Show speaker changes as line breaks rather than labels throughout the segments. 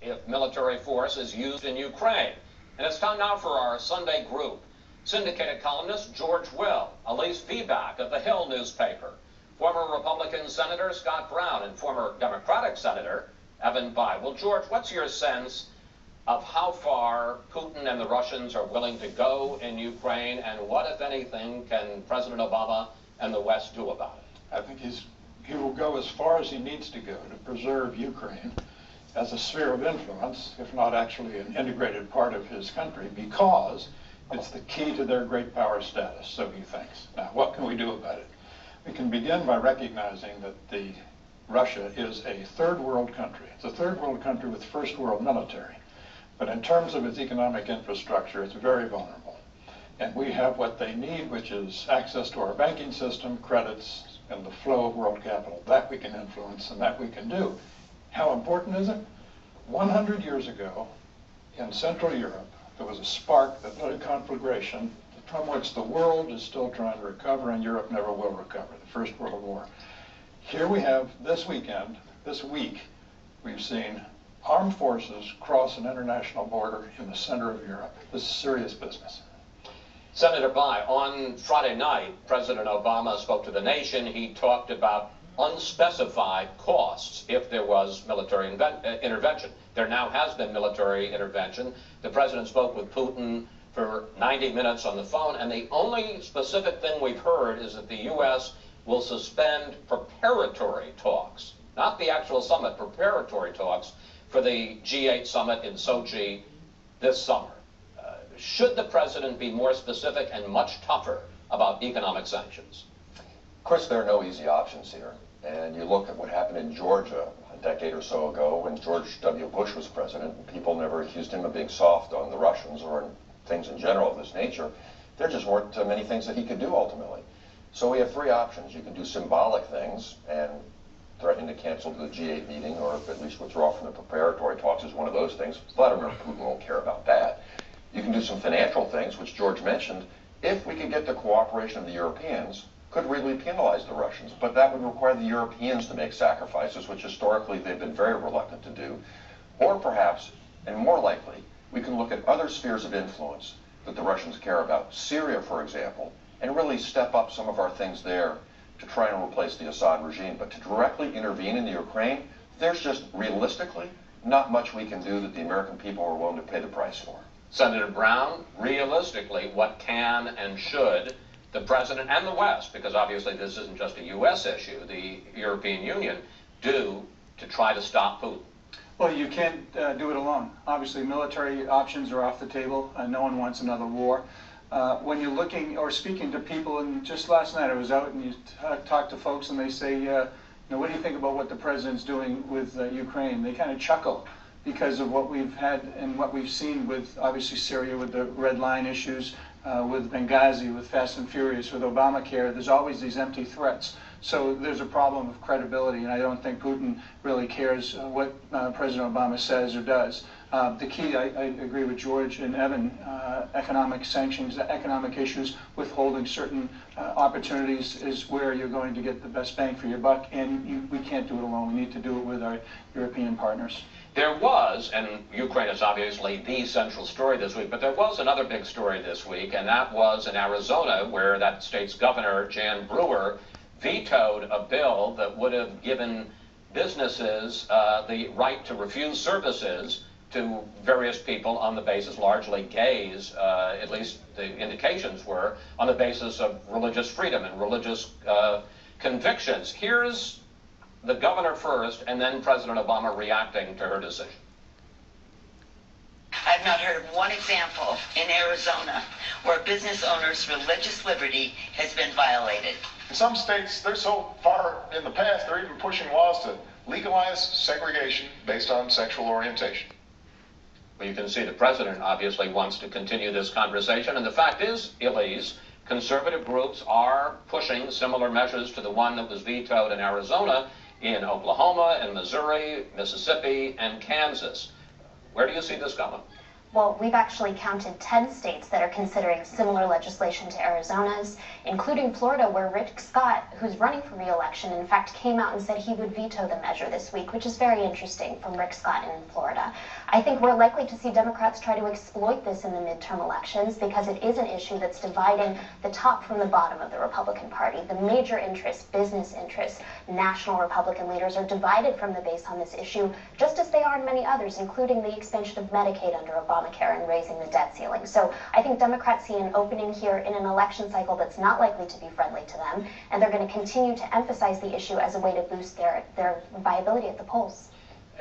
if military force is used in Ukraine. And it's time now for our Sunday group. Syndicated columnist George Will, Elise Feback of the Hill newspaper, former Republican Senator Scott Brown, and former Democratic Senator Evan Bayh. Well, George, what's your sense of how far Putin and the Russians are willing to go in Ukraine, and what, if anything, can President Obama and the West do about it?
I think he will go as far as he needs to go to preserve Ukraine as a sphere of influence, if not actually an integrated part of his country, because it's the key to their great power status, so he thinks. Now, what can we do about it? We can begin by recognizing that Russia is a third world country. It's a third world country with first world military. But in terms of its economic infrastructure, it's very vulnerable. And we have what they need, which is access to our banking system, credits, and the flow of world capital. That we can influence, and that we can do. How important is it? 100 years ago, in Central Europe, there was a spark that lit a conflagration from which the world is still trying to recover, and Europe never will recover, the First World War. Here we have, this week, we've seen armed forces cross an international border in the center of Europe. This is serious business.
Senator Bayh, on Friday night, President Obama spoke to the nation. He talked about unspecified costs if there was military intervention. There now has been military intervention. The president spoke with Putin for 90 minutes on the phone, and the only specific thing we've heard is that the U.S. will suspend preparatory talks, not the actual summit, preparatory talks for the G8 summit in Sochi this summer. Should the president be more specific and much tougher about economic sanctions?
Of course, there are no easy options here. And you look at what happened in Georgia a decade or so ago when George W. Bush was president, and people never accused him of being soft on the Russians or in things in general of this nature. There just weren't many things that he could do ultimately. So we have three options. You can do symbolic things and threatening to cancel the G8 meeting, or at least withdraw from the preparatory talks is one of those things. Vladimir Putin won't care about that. You can do some financial things, which George mentioned. If we could get the cooperation of the Europeans, could really penalize the Russians, but that would require the Europeans to make sacrifices, which historically they've been very reluctant to do. Or perhaps, and more likely, we can look at other spheres of influence that the Russians care about, Syria, for example, and really step up some of our things there to try and replace the Assad regime. But to directly intervene in the Ukraine, there's just realistically not much we can do that the American people are willing to pay the price for.
Senator Brown, realistically, what can and should the president and the West, because obviously this isn't just a U.S. issue, the European Union, do to try to stop Putin?
Well, you can't do it alone. Obviously, military options are off the table. No one wants another war. When you're looking or speaking to people, and just last night I was out and you talk to folks and they say, what do you think about what the president's doing with Ukraine? They kind of chuckle because of what we've had and what we've seen with, obviously, Syria, with the red line issues, with Benghazi, with Fast and Furious, with Obamacare. There's always these empty threats. So there's a problem of credibility, and I don't think Putin really cares what President Obama says or does. The key, I agree with George and Evan, economic sanctions, economic issues, withholding certain opportunities is where you're going to get the best bang for your buck, and we can't do it alone. We need to do it with our European partners.
There was, and Ukraine is obviously the central story this week, but there was another big story this week, and that was in Arizona, where that state's governor, Jan Brewer, vetoed a bill that would have given businesses the right to refuse services to various people on the basis, largely gays, at least the indications were, on the basis of religious freedom and religious convictions. Here's the governor first, and then President Obama reacting to her decision.
I've not heard of one example in Arizona where a business owner's religious liberty has been violated.
In some states, they're so far in the past, they're even pushing laws to legalize segregation based on sexual orientation.
Well, you can see the president obviously wants to continue this conversation, and the fact is, Elise, conservative groups are pushing similar measures to the one that was vetoed in Arizona, in Oklahoma and Missouri, Mississippi, and Kansas. Where do you see this going?
Well, we've actually counted 10 states that are considering similar legislation to Arizona's, including Florida, where Rick Scott, who's running for re-election, in fact came out and said he would veto the measure this week, which is very interesting from Rick Scott in Florida. I think we're likely to see Democrats try to exploit this in the midterm elections because it is an issue that's dividing the top from the bottom of the Republican Party. The major interests, business interests, national Republican leaders are divided from the base on this issue, just as they are in many others, including the expansion of Medicaid under Obamacare and raising the debt ceiling. So I think Democrats see an opening here in an election cycle that's not likely to be friendly to them, and they're going to continue to emphasize the issue as a way to boost their viability at the polls.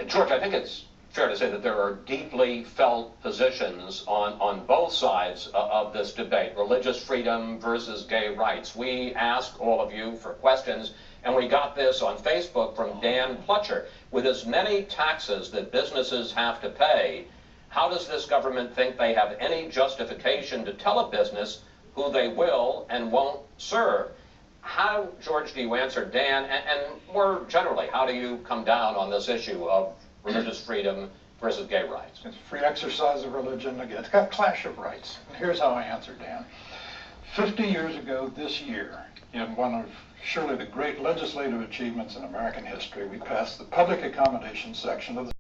George, I think it's fair to say that there are deeply felt positions on both sides of this debate, religious freedom versus gay rights. We asked all of you for questions, and we got this on Facebook from Dan Plutcher. With as many taxes that businesses have to pay, how does this government think they have any justification to tell a business who they will and won't serve? How, George, do you answer Dan? And more generally, how do you come down on this issue of religious freedom versus gay rights?
It's free exercise of religion. Again, it's got a clash of rights. Here's how I answer, Dan. 50 years ago this year, in one of surely the great legislative achievements in American history, we passed the public accommodation section of the